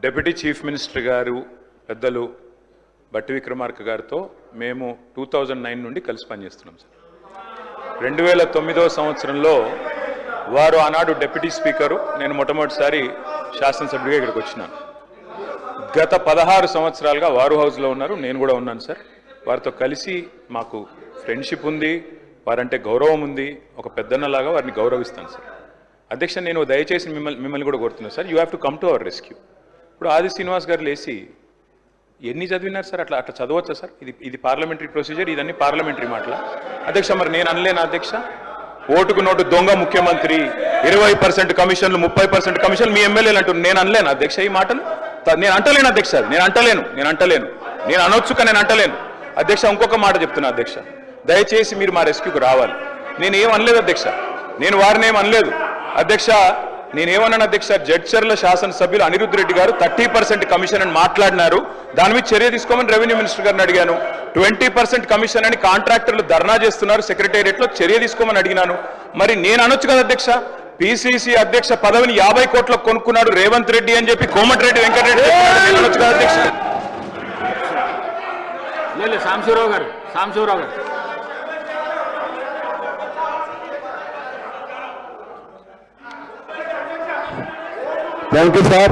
Deputy chief minister గారు పెద్దలు బట్టి విక్రమార్క గారితో మేము 2009 నుండి కలిసి పనిచేస్తున్నాం సార్. 2009వ సంవత్సరంలో వారు ఆనాడు డిప్యూటీ స్పీకరు, నేను మొట్టమొదటిసారి శాసనసభ్యుడిగా ఇక్కడికి వచ్చినాను. గత 16 సంవత్సరాలుగా వారు హౌస్లో ఉన్నారు, నేను కూడా ఉన్నాను సార్. వారితో కలిసి మాకు ఫ్రెండ్షిప్ ఉంది, వారంటే గౌరవం ఉంది. ఒక పెద్దన్నలాగా వారిని గౌరవిస్తాను సార్. అధ్యక్ష, నేను దయచేసి మిమ్మల్ని కూడా కోరుతున్నాను sir, you have to come to our rescue. ఇప్పుడు ఆది శ్రీనివాస్ గారు లేచి ఎన్ని చదివినారు సార్? అట్లా చదవచ్చా సార్? ఇది పార్లమెంటరీ ప్రొసీజర్, ఇదన్నీ పార్లమెంటరీ మాటల. అధ్యక్ష, మరి నేను అనలేనా అధ్యక్ష? ఓటుకు నోటు దొంగ ముఖ్యమంత్రి, 20% కమిషన్లు, 30% కమిషన్లు మీ ఎమ్మెల్యేలు అంటున్నారు. నేను అనలేను అధ్యక్ష ఈ మాటలు? నేను అంటలేను అధ్యక్ష, నేను అంటలేను. నేను అనొచ్చు కానీ నేను అంటలేను అధ్యక్ష. ఇంకొక మాట చెప్తున్నా అధ్యక్ష, దయచేసి మీరు మా రెస్క్యూకి రావాలి. నేనేం అనలేదు అధ్యక్ష, నేను వారిని ఏం అనలేదు అధ్యక్ష. నేనేమన్నాను అధ్యక్ష, జడ్చర్ల శాసనసభ్యులు అనిరుద్ధ్ రెడ్డి గారు 30% కమిషన్ అని మాట్లాడినారు, దాని మీద చర్య తీసుకోమని రెవెన్యూ మినిస్టర్ గారిని అడిగాను. 20% కమిషన్ అని కాంట్రాక్టర్లు ధర్నా చేస్తున్నారు సెక్రటేరియట్లో, చర్య తీసుకోమని అడిగినాను. మరి నేను అనొచ్చు కదా అధ్యక్ష, పిసిసి అధ్యక్ష పదవిని 50 కోట్లకు కొనుక్కున్నాడు రేవంత్ రెడ్డి అని చెప్పి కోమటిరెడ్డి వెంకటరెడ్డి అనొచ్చు కదా అధ్యక్ష? సాంబశివరావు గారు థ్యాంక్ యూ సార్.